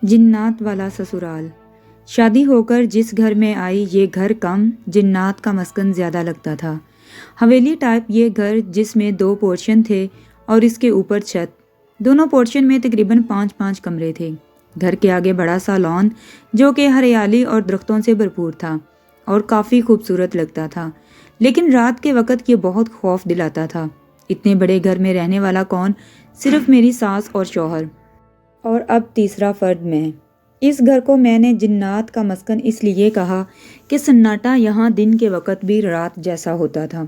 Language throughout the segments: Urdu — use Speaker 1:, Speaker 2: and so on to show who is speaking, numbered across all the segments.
Speaker 1: جنات والا سسرال۔ شادی ہو کر جس گھر میں آئی یہ گھر کم، جنات کا مسکن زیادہ لگتا تھا۔ حویلی ٹائپ یہ گھر جس میں 2 پورشن تھے اور اس کے اوپر چھت۔ دونوں پورشن میں تقریباً 5 کمرے تھے۔ گھر کے آگے بڑا سا لان جو کہ ہریالی اور درختوں سے بھرپور تھا اور کافی خوبصورت لگتا تھا، لیکن رات کے وقت یہ بہت خوف دلاتا تھا۔ اتنے بڑے گھر میں رہنے والا کون؟ صرف میری ساس اور شوہر، اور اب تیسرا فرد میں۔ اس گھر کو میں نے جنات کا مسکن اس لیے کہا کہ سناٹا یہاں دن کے وقت بھی رات جیسا ہوتا تھا۔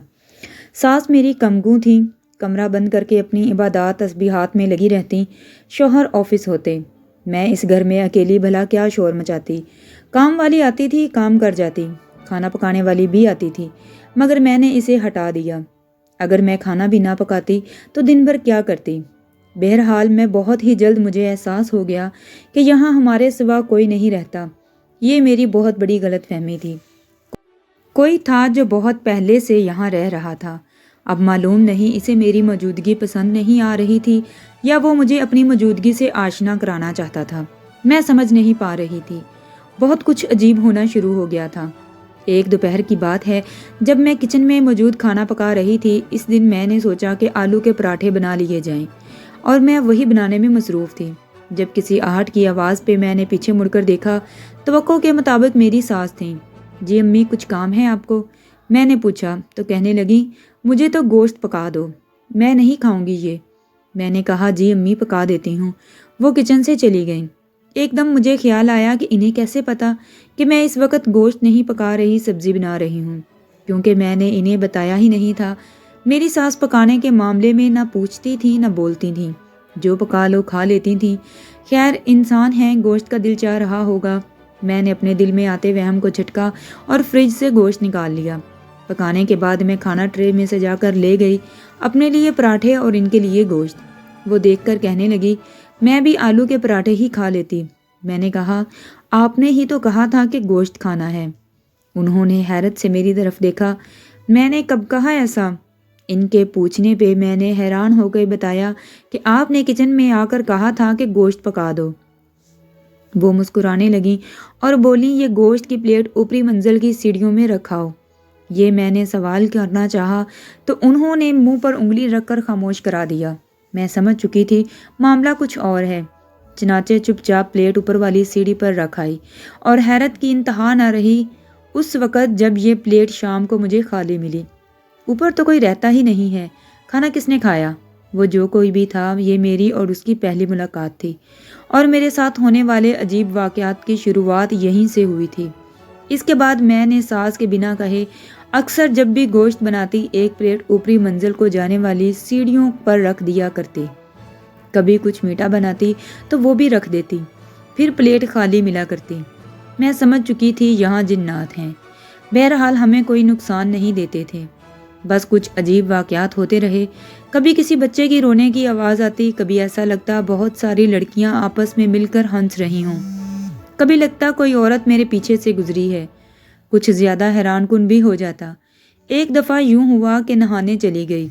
Speaker 1: ساس میری کمگو تھیں، کمرہ بند کر کے اپنی عبادات تسبیحات میں لگی رہتی۔ شوہر آفس ہوتے۔ میں اس گھر میں اکیلی بھلا کیا شور مچاتی۔ کام والی آتی تھی، کام کر جاتی، کھانا پکانے والی بھی آتی تھی، مگر میں نے اسے ہٹا دیا۔ اگر میں کھانا بھی نہ پکاتی تو دن بھر کیا کرتی؟ بہرحال میں بہت ہی جلد مجھے احساس ہو گیا کہ یہاں ہمارے سوا کوئی نہیں رہتا۔ یہ میری بہت بڑی غلط فہمی تھی۔ کوئی تھا جو بہت پہلے سے یہاں رہ رہا تھا۔ اب معلوم نہیں اسے میری موجودگی پسند نہیں آ رہی تھی یا وہ مجھے اپنی موجودگی سے آشنا کرانا چاہتا تھا۔ میں سمجھ نہیں پا رہی تھی۔ بہت کچھ عجیب ہونا شروع ہو گیا تھا۔ ایک دوپہر کی بات ہے، جب میں کچن میں موجود کھانا پکا رہی تھی۔ اس دن میں نے سوچا کہ آلو کے پراٹھے بنا لیے جائیں، اور میں وہی بنانے میں مصروف تھی جب کسی آہٹ کی آواز پہ میں نے پیچھے مڑ کر دیکھا۔ توقع کے مطابق میری ساس تھیں۔ جی امی، کچھ کام ہے آپ کو؟ میں نے پوچھا تو کہنے لگی، مجھے تو گوشت پکا دو، میں نہیں کھاؤں گی یہ۔ میں نے کہا جی امی پکا دیتی ہوں۔ وہ کچن سے چلی گئیں۔ ایک دم مجھے خیال آیا کہ انہیں کیسے پتا کہ میں اس وقت گوشت نہیں پکا رہی، سبزی بنا رہی ہوں، کیونکہ میں نے انہیں بتایا ہی نہیں تھا۔ میری ساس پکانے کے معاملے میں نہ پوچھتی تھی نہ بولتی تھیں، جو پکا لو کھا لیتی تھیں۔ خیر، انسان ہیں، گوشت کا دل چاہ رہا ہوگا۔ میں نے اپنے دل میں آتے وہم کو جھٹکا اور فریج سے گوشت نکال لیا۔ پکانے کے بعد میں کھانا ٹرے میں سجا کر لے گئی، اپنے لیے پراٹھے اور ان کے لیے گوشت۔ وہ دیکھ کر کہنے لگی، میں بھی آلو کے پراٹھے ہی کھا لیتی۔ میں نے کہا، آپ نے ہی تو کہا تھا کہ گوشت کھانا ہے۔ انہوں نے حیرت سے میری طرف دیکھا۔ میں نے کب کہا ایسا؟ ان کے پوچھنے پہ میں نے حیران ہو کے بتایا کہ آپ نے کچن میں آ کر کہا تھا کہ گوشت پکا دو۔ وہ مسکرانے لگیں اور بولی، یہ گوشت کی پلیٹ اوپری منزل کی سیڑھیوں میں رکھاؤ۔ یہ میں نے سوال کرنا چاہا تو انہوں نے منہ پر انگلی رکھ کر خاموش کرا دیا۔ میں سمجھ چکی تھی معاملہ کچھ اور ہے، چنانچہ چپ چاپ پلیٹ اوپر والی سیڑھی پر رکھ آئی، اور حیرت کی انتہا نہ رہی اس وقت جب یہ پلیٹ شام کو مجھے خالی ملی۔ اوپر تو کوئی رہتا ہی نہیں ہے، کھانا کس نے کھایا؟ وہ جو کوئی بھی تھا، یہ میری اور اس کی پہلی ملاقات تھی، اور میرے ساتھ ہونے والے عجیب واقعات کی شروعات یہیں سے ہوئی تھی۔ اس کے بعد میں نے ساس کے بنا کہے اکثر جب بھی گوشت بناتی ایک پلیٹ اوپری منزل کو جانے والی سیڑھیوں پر رکھ دیا کرتی۔ کبھی کچھ میٹھا بناتی تو وہ بھی رکھ دیتی، پھر پلیٹ خالی ملا کرتی۔ میں سمجھ چکی تھی یہاں جنات ہیں۔ بہرحال ہمیں کوئی نقصان نہیں دیتے تھے، بس کچھ عجیب واقعات ہوتے رہے۔ کبھی کسی بچے کی رونے کی آواز آتی، کبھی ایسا لگتا بہت ساری لڑکیاں آپس میں مل کر ہنس رہی ہوں، کبھی لگتا کوئی عورت میرے پیچھے سے گزری ہے۔ کچھ زیادہ حیران کن بھی ہو جاتا۔ ایک دفعہ یوں ہوا کہ نہانے چلی گئی۔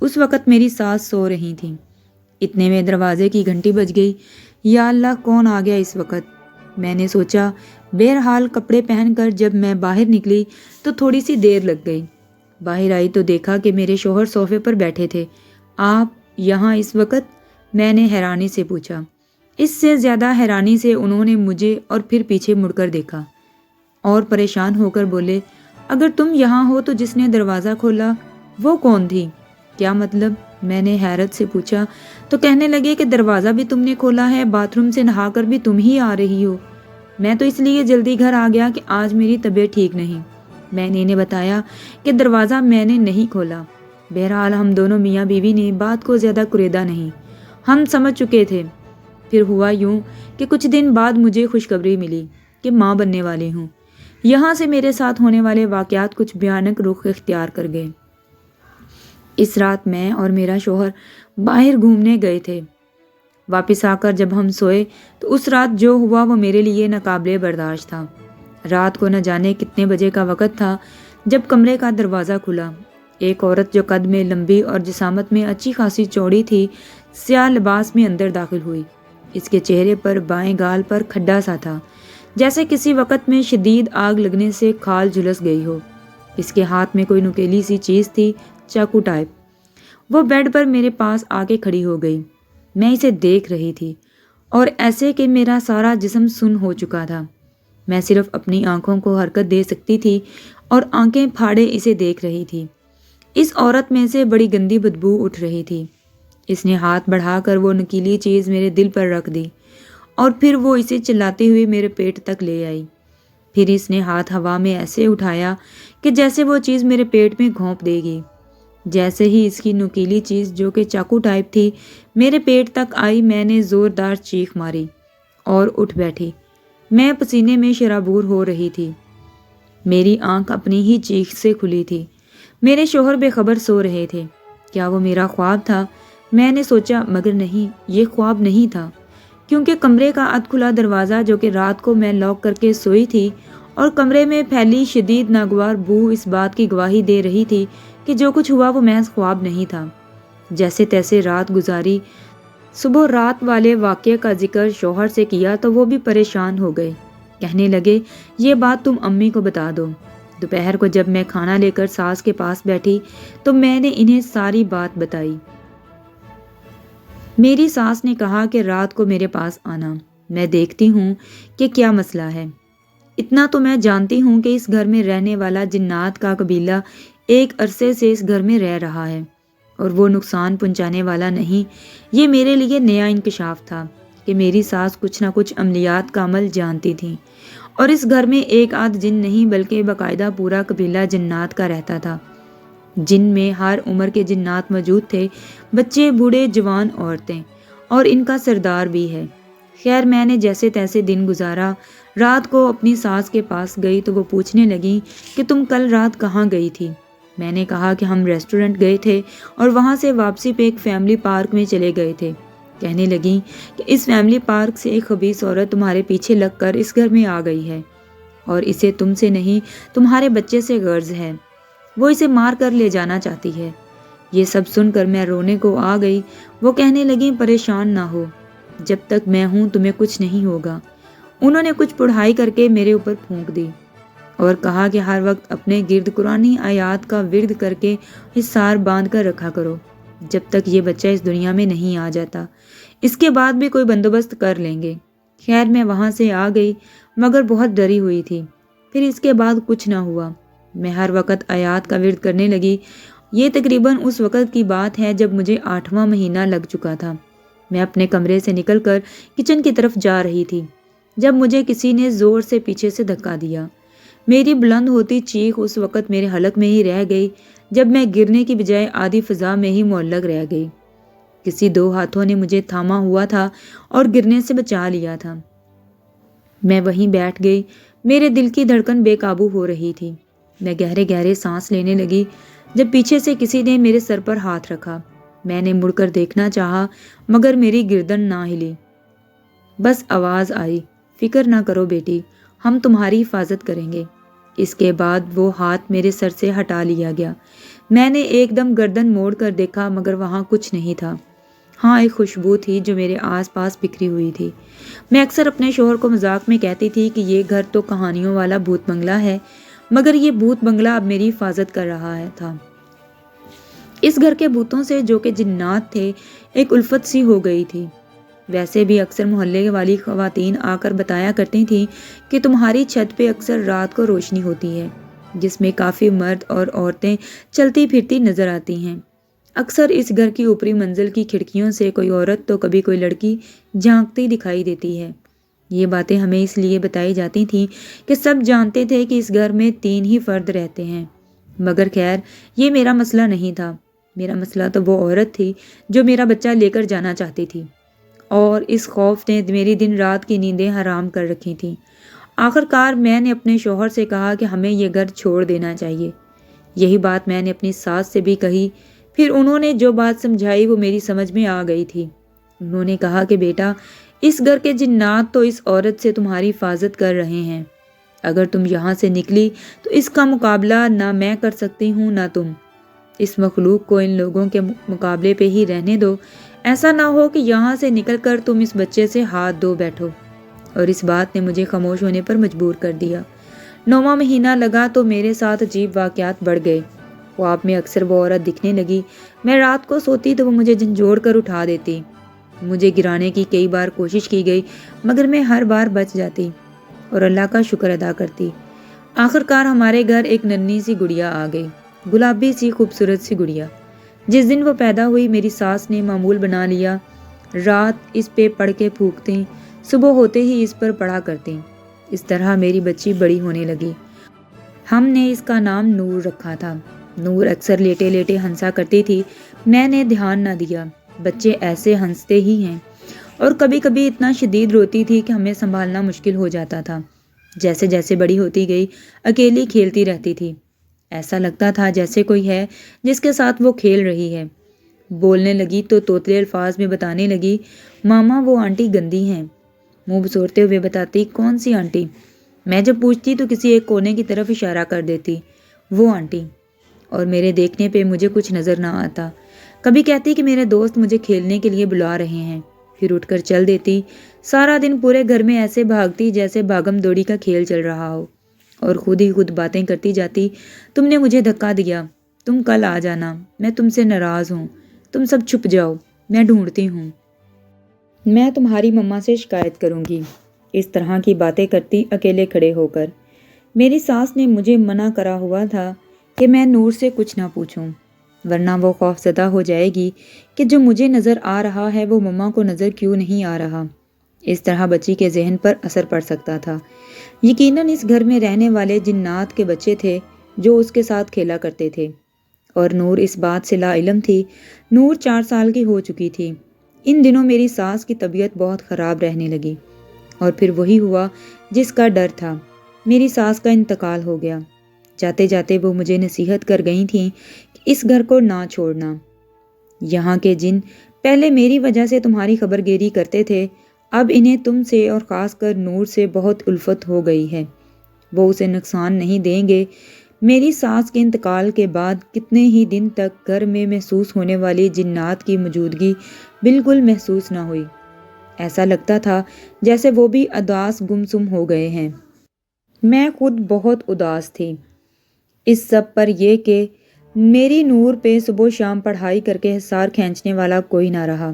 Speaker 1: اس وقت میری ساس سو رہی تھیں۔ اتنے میں دروازے کی گھنٹی بج گئی۔ یا اللہ، کون آ گیا اس وقت؟ میں نے سوچا۔ بہرحال کپڑے پہن کر جب میں باہر نکلی تو تھوڑی سی دیر لگ گئی۔ باہر آئی تو دیکھا کہ میرے شوہر صوفے پر بیٹھے تھے۔ آپ یہاں اس وقت؟ میں نے حیرانی سے پوچھا۔ اس سے زیادہ حیرانی سے انہوں نے مجھے اور پھر پیچھے مڑ کر دیکھا اور پریشان ہو کر بولے، اگر تم یہاں ہو تو جس نے دروازہ کھولا وہ کون تھی؟ کیا مطلب؟ میں نے حیرت سے پوچھا تو کہنے لگے کہ دروازہ بھی تم نے کھولا ہے، باتھ روم سے نہا کر بھی تم ہی آ رہی ہو۔ میں تو اس لیے جلدی گھر آ گیا کہ آج میری طبیعت ٹھیک نہیں۔ میں نے انہیں بتایا کہ دروازہ میں نے نہیں کھولا۔ بہرحال ہم دونوں میاں بیوی نے بات کو زیادہ کریدا نہیں، ہم سمجھ چکے تھے۔ پھر ہوا یوں کہ کچھ دن بعد مجھے خوشخبری ملی کہ ماں بننے والی ہوں۔ یہاں سے میرے ساتھ ہونے والے واقعات کچھ بھیانک رخ اختیار کر گئے۔ اس رات میں اور میرا شوہر باہر گھومنے گئے تھے۔ واپس آ کر جب ہم سوئے تو اس رات جو ہوا وہ میرے لیے ناقابل برداشت تھا۔ رات کو نہ جانے کتنے بجے کا وقت تھا جب کمرے کا دروازہ کھلا۔ ایک عورت جو قد میں لمبی اور جسامت میں اچھی خاصی چوڑی تھی، سیاہ لباس میں اندر داخل ہوئی۔ اس کے چہرے پر بائیں گال پر کھڈا سا تھا، جیسے کسی وقت میں شدید آگ لگنے سے کھال جھلس گئی ہو۔ اس کے ہاتھ میں کوئی نکیلی سی چیز تھی، چاقو ٹائپ۔ وہ بیڈ پر میرے پاس آ کے کھڑی ہو گئی۔ میں اسے دیکھ رہی تھی اور ایسے کہ میرا سارا جسم سن ہو چکا تھا۔ میں صرف اپنی آنکھوں کو حرکت دے سکتی تھی اور آنکھیں پھاڑے اسے دیکھ رہی تھی۔ اس عورت میں سے بڑی گندی بدبو اٹھ رہی تھی۔ اس نے ہاتھ بڑھا کر وہ نکیلی چیز میرے دل پر رکھ دی اور پھر وہ اسے چلاتے ہوئے میرے پیٹ تک لے آئی۔ پھر اس نے ہاتھ ہوا میں ایسے اٹھایا کہ جیسے وہ چیز میرے پیٹ میں گھونپ دے گی۔ جیسے ہی اس کی نکیلی چیز جو کہ چاقو ٹائپ تھی میرے پیٹ تک آئی، میں نے زوردار چیخ ماری اور اٹھ بیٹھی۔ میں پسینے میں شرابور ہو رہی تھی۔ میری آنکھ اپنی ہی چیخ سے کھلی تھی۔ میرے شوہر بے خبر سو رہے تھے۔ کیا وہ میرا خواب تھا؟ میں نے سوچا، مگر نہیں، یہ خواب نہیں تھا، کیونکہ کمرے کا ادھ کھلا دروازہ جو کہ رات کو میں لاک کر کے سوئی تھی اور کمرے میں پھیلی شدید ناگوار بو اس بات کی گواہی دے رہی تھی کہ جو کچھ ہوا وہ محض خواب نہیں تھا۔ جیسے تیسے رات گزاری۔ صبح رات والے واقعے کا ذکر شوہر سے کیا تو وہ بھی پریشان ہو گئے۔ کہنے لگے، یہ بات تم امی کو بتا دو۔ دوپہر کو جب میں کھانا لے کر ساس کے پاس بیٹھی تو میں نے انہیں ساری بات بتائی۔ میری ساس نے کہا کہ رات کو میرے پاس آنا، میں دیکھتی ہوں کہ کیا مسئلہ ہے۔ اتنا تو میں جانتی ہوں کہ اس گھر میں رہنے والا جنات کا قبیلہ ایک عرصے سے اس گھر میں رہ رہا ہے اور وہ نقصان پہنچانے والا نہیں۔ یہ میرے لیے نیا انکشاف تھا کہ میری ساس کچھ نہ کچھ عملیات کا عمل جانتی تھی اور اس گھر میں ایک آدھ جن نہیں بلکہ باقاعدہ پورا قبیلہ جنات کا رہتا تھا، جن میں ہر عمر کے جنات موجود تھے، بچے، بوڑھے، جوان، عورتیں، اور ان کا سردار بھی ہے۔ خیر، میں نے جیسے تیسے دن گزارا۔ رات کو اپنی ساس کے پاس گئی تو وہ پوچھنے لگی کہ تم کل رات کہاں گئی تھی؟ میں نے کہا کہ ہم ریسٹورنٹ گئے تھے اور وہاں سے واپسی پہ ایک فیملی پارک میں چلے گئے تھے۔ کہنے لگیں کہ اس فیملی پارک سے ایک خبیث عورت تمہارے پیچھے لگ کر اس گھر میں آ گئی ہے اور اسے تم سے نہیں تمہارے بچے سے غرض ہے۔ وہ اسے مار کر لے جانا چاہتی ہے۔ یہ سب سن کر میں رونے کو آ گئی۔ وہ کہنے لگیں، پریشان نہ ہو، جب تک میں ہوں تمہیں کچھ نہیں ہوگا۔ انہوں نے کچھ پڑھائی کر کے میرے اوپر پھونک دی اور کہا کہ ہر وقت اپنے گرد قرآنی آیات کا ورد کر کے حصار باندھ کر رکھا کرو جب تک یہ بچہ اس دنیا میں نہیں آ جاتا۔ اس کے بعد بھی کوئی بندوبست کر لیں گے۔ خیر، میں وہاں سے آ گئی مگر بہت ڈری ہوئی تھی۔ پھر اس کے بعد کچھ نہ ہوا۔ میں ہر وقت آیات کا ورد کرنے لگی۔ یہ تقریباً اس وقت کی بات ہے جب مجھے 8واں مہینہ لگ چکا تھا۔ میں اپنے کمرے سے نکل کر کچن کی طرف جا رہی تھی جب مجھے کسی نے زور سے پیچھے سے دھکا دیا۔ میری بلند ہوتی چیخ اس وقت میرے حلق میں ہی رہ گئی جب میں گرنے کی بجائے آدھی فضا میں ہی معلق رہ گئی۔ کسی دو ہاتھوں نے مجھے تھاما ہوا تھا اور گرنے سے بچا لیا تھا۔ میں وہیں بیٹھ گئی۔ میرے دل کی دھڑکن بے قابو ہو رہی تھی۔ میں گہرے گہرے سانس لینے لگی جب پیچھے سے کسی نے میرے سر پر ہاتھ رکھا۔ میں نے مڑ کر دیکھنا چاہا مگر میری گردن نہ ہلی۔ بس آواز آئی، فکر نہ کرو بیٹی، ہم تمہاری حفاظت کریں گے۔ اس کے بعد وہ ہاتھ میرے سر سے ہٹا لیا گیا۔ میں نے ایک دم گردن موڑ کر دیکھا مگر وہاں کچھ نہیں تھا۔ ہاں، ایک خوشبو تھی جو میرے آس پاس بکھری ہوئی تھی۔ میں اکثر اپنے شوہر کو مذاق میں کہتی تھی کہ یہ گھر تو کہانیوں والا بھوت بنگلہ ہے، مگر یہ بھوت بنگلہ اب میری حفاظت کر رہا تھا۔ اس گھر کے بھوتوں سے جو کہ جنات تھے ایک الفت سی ہو گئی تھی۔ ویسے بھی اکثر محلے والی خواتین آ کر بتایا کرتی تھیں کہ تمہاری چھت پہ اکثر رات کو روشنی ہوتی ہے جس میں کافی مرد اور عورتیں چلتی پھرتی نظر آتی ہیں۔ اکثر اس گھر کی اوپری منزل کی کھڑکیوں سے کوئی عورت تو کبھی کوئی لڑکی جھانکتی دکھائی دیتی ہے۔ یہ باتیں ہمیں اس لیے بتائی جاتی تھیں کہ سب جانتے تھے کہ اس گھر میں 3 ہی فرد رہتے ہیں۔ مگر خیر، یہ میرا مسئلہ نہیں تھا۔ میرا مسئلہ تو وہ عورت تھی جو میرا بچہ لے کر جانا چاہتی تھی اور اس خوف نے میری دن رات کی نیندیں حرام کر رکھی تھیں۔ آخر کار میں نے اپنے شوہر سے کہا کہ ہمیں یہ گھر چھوڑ دینا چاہیے۔ یہی بات میں نے اپنی ساس سے بھی کہی۔ پھر انہوں نے جو بات سمجھائی وہ میری سمجھ میں آ گئی تھی۔ انہوں نے کہا کہ بیٹا، اس گھر کے جنات تو اس عورت سے تمہاری حفاظت کر رہے ہیں۔ اگر تم یہاں سے نکلی تو اس کا مقابلہ نہ میں کر سکتی ہوں نہ تم۔ اس مخلوق کو ان لوگوں کے مقابلے پہ ہی رہنے دو۔ ایسا نہ ہو کہ یہاں سے نکل کر تم اس بچے سے ہاتھ دھو بیٹھو۔ اور اس بات نے مجھے خاموش ہونے پر مجبور کر دیا۔ 9واں مہینہ لگا تو میرے ساتھ عجیب واقعات بڑھ گئے۔ خواب میں اکثر وہ عورت دکھنے لگی۔ میں رات کو سوتی تو وہ مجھے جھنجھوڑ کر اٹھا دیتی۔ مجھے گرانے کی کئی بار کوشش کی گئی مگر میں ہر بار بچ جاتی اور اللہ کا شکر ادا کرتی۔ آخر کار ہمارے گھر ایک ننھی سی گڑیا آ گئی، گلابی سی خوبصورت سی گڑیا۔ جس دن وہ پیدا ہوئی میری ساس نے معمول بنا لیا، رات اس پہ پڑھ کے پھونکتی، صبح ہوتے ہی اس پر پڑھا کرتی۔ اس طرح میری بچی بڑی ہونے لگی۔ ہم نے اس کا نام نور رکھا تھا۔ نور اکثر لیٹے لیٹے ہنسا کرتی تھی۔ میں نے دھیان نہ دیا، بچے ایسے ہنستے ہی ہیں، اور کبھی کبھی اتنا شدید روتی تھی کہ ہمیں سنبھالنا مشکل ہو جاتا تھا۔ جیسے جیسے بڑی ہوتی گئی اکیلی کھیلتی رہتی تھی۔ ایسا لگتا تھا جیسے کوئی ہے جس کے ساتھ وہ کھیل رہی ہے۔ بولنے لگی تو توتلے الفاظ میں بتانے لگی، ماما وہ آنٹی گندی ہیں۔ منہ بسورتے ہوئے بتاتی، کون سی آنٹی؟ میں جب پوچھتی تو کسی ایک کونے کی طرف اشارہ کر دیتی، وہ آنٹی۔ اور میرے دیکھنے پہ مجھے کچھ نظر نہ آتا۔ کبھی کہتی کہ میرے دوست مجھے کھیلنے کے لیے بلا رہے ہیں، پھر اٹھ کر چل دیتی۔ سارا دن پورے گھر میں ایسے بھاگتی جیسے بھاگم دوڑی کا کھیل چل رہا ہو، اور خود ہی خود باتیں کرتی جاتی، تم نے مجھے دھکا دیا، تم کل آ جانا، میں تم سے ناراض ہوں، تم سب چھپ جاؤ، میں ڈھونڈتی ہوں، میں تمہاری مما سے شکایت کروں گی۔ اس طرح کی باتیں کرتی اکیلے کھڑے ہو کر۔ میری ساس نے مجھے منع کرا ہوا تھا کہ میں نور سے کچھ نہ پوچھوں، ورنہ وہ خوف زدہ ہو جائے گی کہ جو مجھے نظر آ رہا ہے وہ مما کو نظر کیوں نہیں آ رہا۔ اس طرح بچی کے ذہن پر اثر پڑ سکتا تھا۔ یقیناً اس گھر میں رہنے والے جنات کے بچے تھے جو اس کے ساتھ کھیلا کرتے تھے، اور نور اس بات سے لا علم تھی۔ نور 4 سال کی ہو چکی تھی۔ ان دنوں میری ساس کی طبیعت بہت خراب رہنے لگی، اور پھر وہی ہوا جس کا ڈر تھا، میری ساس کا انتقال ہو گیا۔ جاتے جاتے وہ مجھے نصیحت کر گئی تھیں کہ اس گھر کو نہ چھوڑنا۔ یہاں کے جن پہلے میری وجہ سے تمہاری خبر گیری کرتے تھے، اب انہیں تم سے اور خاص کر نور سے بہت الفت ہو گئی ہے، وہ اسے نقصان نہیں دیں گے۔ میری ساس کے انتقال کے بعد کتنے ہی دن تک گھر میں محسوس ہونے والی جنات کی موجودگی بالکل محسوس نہ ہوئی۔ ایسا لگتا تھا جیسے وہ بھی اداس گمسم ہو گئے ہیں۔ میں خود بہت اداس تھی اس سب پر، یہ کہ میری نور پہ صبح شام پڑھائی کر کے حصار کھینچنے والا کوئی نہ رہا۔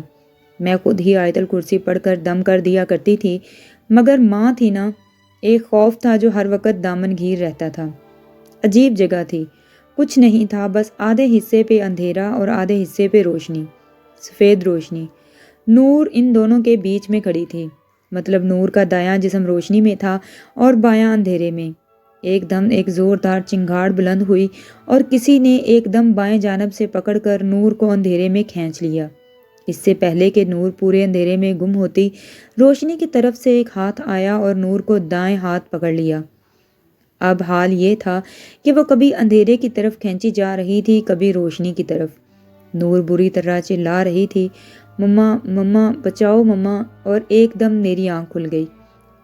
Speaker 1: میں خود ہی آیت الکرسی پڑھ کر دم کر دیا کرتی تھی، مگر ماں تھی نا، ایک خوف تھا جو ہر وقت دامن گھیر رہتا تھا۔ عجیب جگہ تھی، کچھ نہیں تھا، بس آدھے حصے پہ اندھیرا اور آدھے حصے پہ روشنی، سفید روشنی۔ نور ان دونوں کے بیچ میں کھڑی تھی، مطلب نور کا دایاں جسم روشنی میں تھا اور بایاں اندھیرے میں۔ ایک دم ایک زوردار چنگاڑ بلند ہوئی اور کسی نے ایک دم بائیں جانب سے پکڑ کر نور کو اندھیرے میں کھینچ لیا۔ اس سے پہلے کہ نور پورے اندھیرے میں گم ہوتی، روشنی کی طرف سے ایک ہاتھ آیا اور نور کو دائیں ہاتھ پکڑ لیا۔ اب حال یہ تھا کہ وہ کبھی اندھیرے کی طرف کھینچی جا رہی تھی، کبھی روشنی کی طرف۔ نور بری طرح چلا رہی تھی، مما مما بچاؤ مما، اور ایک دم میری آنکھ کھل گئی۔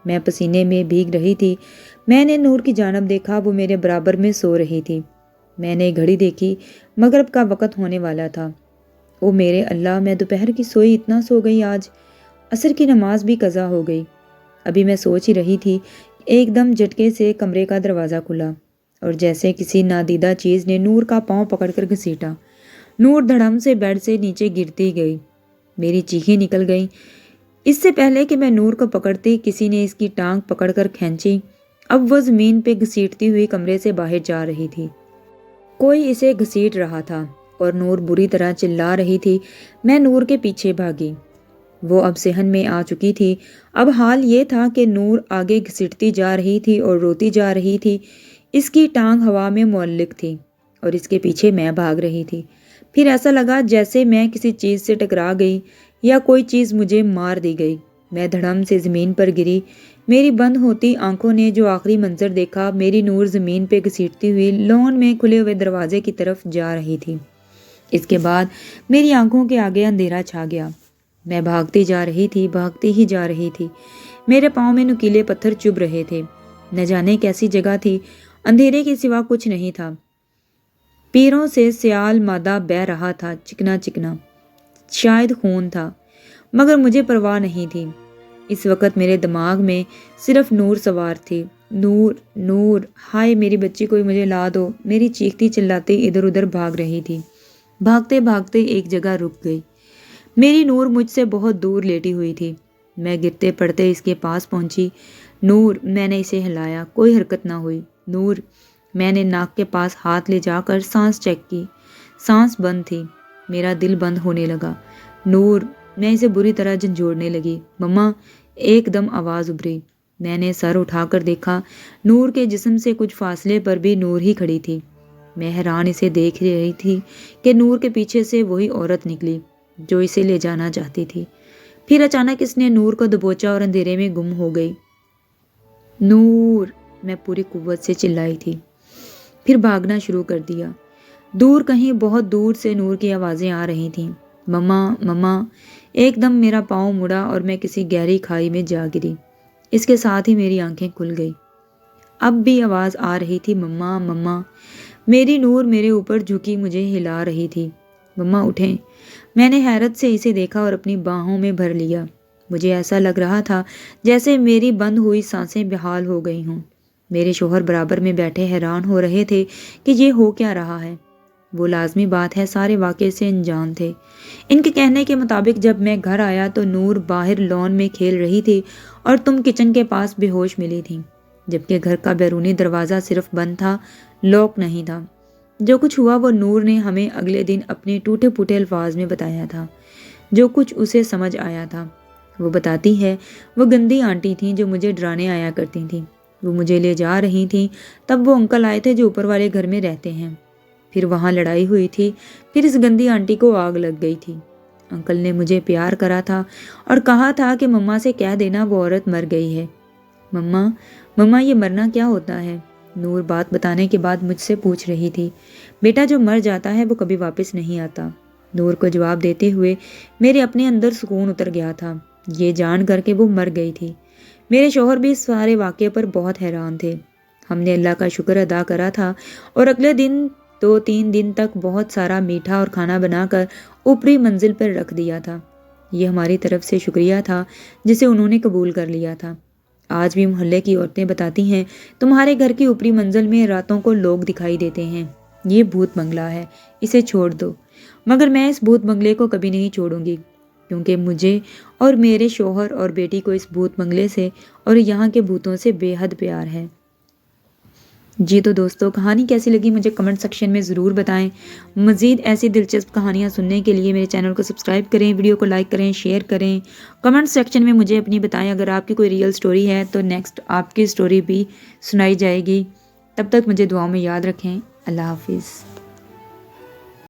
Speaker 1: میں پسینے میں بھیگ رہی تھی۔ میں نے نور کی جانب دیکھا، وہ میرے برابر میں سو رہی تھی۔ میں نے گھڑی دیکھی، مغرب کا وقت ہونے والا تھا۔ او میرے اللہ، میں دوپہر کی سوئی اتنا سو گئی آج، عصر کی نماز بھی قضا ہو گئی۔ ابھی میں سوچ ہی رہی تھی، ایک دم جھٹکے سے کمرے کا دروازہ کھلا، اور جیسے کسی نادیدہ چیز نے نور کا پاؤں پکڑ کر گھسیٹا۔ نور دھڑم سے بیڈ سے نیچے گرتی گئی، میری چیخیں نکل گئیں۔ اس سے پہلے کہ میں نور کو پکڑتی، کسی نے اس کی ٹانگ پکڑ کر کھینچی۔ اب وہ زمین پہ گھسیٹتی ہوئی کمرے سے باہر جا رہی تھی۔ کوئی اسے گھسیٹ رہا تھا اور نور بری طرح چلا رہی تھی۔ میں نور کے پیچھے بھاگی۔ وہ اب صحن میں آ چکی تھی۔ اب حال یہ تھا کہ نور آگے گھسیٹتی جا رہی تھی اور روتی جا رہی تھی۔ اس کی ٹانگ ہوا میں معلق تھی اور اس کے پیچھے میں بھاگ رہی تھی۔ پھر ایسا لگا جیسے میں کسی چیز سے ٹکرا گئی یا کوئی چیز مجھے مار دی گئی۔ میں دھڑم سے زمین پر گری۔ میری بند ہوتی آنکھوں نے جو آخری منظر دیکھا، میری نور زمین پہ گھسیٹتی ہوئی لان میں کھلے ہوئے دروازے کی طرف جا رہی تھی۔ اس کے بعد میری آنکھوں کے آگے اندھیرا چھا گیا۔ میں بھاگتی جا رہی تھی، بھاگتی ہی جا رہی تھی۔ میرے پاؤں میں نکیلے پتھر چبھ رہے تھے۔ نہ جانے کیسی جگہ تھی، اندھیرے کے سوا کچھ نہیں تھا۔ پیروں سے سیال مادہ بہہ رہا تھا، چکنا چکنا۔ شاید خون تھا، مگر مجھے پرواہ نہیں تھی۔ اس وقت میرے دماغ میں صرف نور سوار تھی۔ نور، نور، ہائے میری بچی کوئی مجھے لا دو، میری چیختی چلاتی ادھر ادھر بھاگ رہی تھی۔ بھاگتے بھاگتے ایک جگہ رک گئی۔ میری نور مجھ سے بہت دور لیٹی ہوئی تھی۔ میں گرتے پڑتے اس کے پاس پہنچی۔ نور، میں نے اسے ہلایا، کوئی حرکت نہ ہوئی۔ نور، میں نے ناک کے پاس ہاتھ لے جا کر سانس چیک کی، سانس بند تھی۔ میرا دل بند ہونے لگا۔ نور، میں اسے بری طرح جھنجھوڑنے لگی۔ مما، ایک دم آواز ابھری۔ میں نے سر اٹھا کر دیکھا، نور کے جسم سے کچھ فاصلے پر بھی نور ہی کھڑی تھی۔ میں حیران اسے دیکھ رہی تھی کہ نور کے پیچھے سے وہی عورت نکلی جو اسے لے جانا چاہتی تھی۔ پھر اچانک اس نے نور کو دبوچا اور اندھیرے میں گم ہو گئی۔ نور، میں پوری قوت سے چلائی تھی۔ پھر بھاگنا شروع کر دیا۔ دور کہیں بہت دور سے نور کی آوازیں آ رہی تھیں۔ مما، مما، ایک دم میرا پاؤں مڑا اور میں کسی گہری کھائی میں جا گری۔ اس کے ساتھ ہی میری آنکھیں کھل گئی۔ اب بھی آواز آ رہی تھی، مما، مما۔ میری نور میرے اوپر جھکی مجھے ہلا رہی تھی۔ مما اٹھیں۔ میں نے حیرت سے اسے دیکھا اور اپنی باہوں میں بھر لیا۔ مجھے ایسا لگ رہا تھا جیسے میری بند ہوئی سانسیں بحال ہو گئی ہوں۔ میرے شوہر برابر میں بیٹھے حیران ہو رہے تھے کہ یہ ہو کیا رہا ہے۔ وہ لازمی بات ہے سارے واقعے سے انجان تھے۔ ان کے کہنے کے مطابق جب میں گھر آیا تو نور باہر لان میں کھیل رہی تھی اور تم کچن کے پاس بے ہوش ملی تھی، جبکہ گھر کا بیرونی دروازہ صرف بند تھا، لاک نہیں تھا۔ جو کچھ ہوا وہ نور نے ہمیں اگلے دن اپنے ٹوٹے پھوٹے الفاظ میں بتایا تھا، جو کچھ اسے سمجھ آیا تھا۔ وہ بتاتی ہے وہ گندی آنٹی تھیں جو مجھے ڈرانے آیا کرتی تھیں۔ وہ مجھے لے جا رہی تھیں، تب وہ انکل آئے تھے جو اوپر والے گھر میں رہتے ہیں۔ پھر وہاں لڑائی ہوئی تھی، پھر اس گندی آنٹی کو آگ لگ گئی تھی۔ انکل نے مجھے پیار کرا تھا اور کہا تھا کہ مما سے کہہ دینا وہ عورت مر گئی ہے۔ مما، مما، یہ مرنا کیا ہوتا ہے؟ نور بات بتانے کے بعد مجھ سے پوچھ رہی تھی۔ بیٹا جو مر جاتا ہے وہ کبھی واپس نہیں آتا۔ نور کو جواب دیتے ہوئے میرے اپنے اندر سکون اتر گیا تھا، یہ جان کر کے وہ مر گئی تھی۔ میرے شوہر بھی اس سارے واقعے پر بہت حیران تھے۔ ہم نے اللہ کا شکر ادا کرا تھا اور اگلے دن 2-3 دن تک بہت سارا میٹھا اور کھانا بنا کر اوپری منزل پر رکھ دیا تھا۔ یہ ہماری طرف سے شکریہ تھا جسے انہوں نے قبول کر لیا تھا۔ آج بھی محلے کی عورتیں بتاتی ہیں تمہارے گھر کی اوپری منزل میں راتوں کو لوگ دکھائی دیتے ہیں، یہ بھوت بنگلہ ہے، اسے چھوڑ دو۔ مگر میں اس بھوت بنگلے کو کبھی نہیں چھوڑوں گی، کیونکہ مجھے اور میرے شوہر اور بیٹی کو اس بھوت بنگلے سے اور یہاں کے بھوتوں سے بے حد پیار ہے۔ جی تو دوستو، کہانی کیسی لگی مجھے کمنٹ سیکشن میں ضرور بتائیں۔ مزید ایسی دلچسپ کہانیاں سننے کے لیے میرے چینل کو سبسکرائب کریں، ویڈیو کو لائک کریں، شیئر کریں۔ کمنٹ سیکشن میں مجھے اپنی بتائیں، اگر آپ کی کوئی ریئل سٹوری ہے تو نیکسٹ آپ کی سٹوری بھی سنائی جائے گی۔ تب تک مجھے دعاؤں میں یاد رکھیں۔ اللہ حافظ۔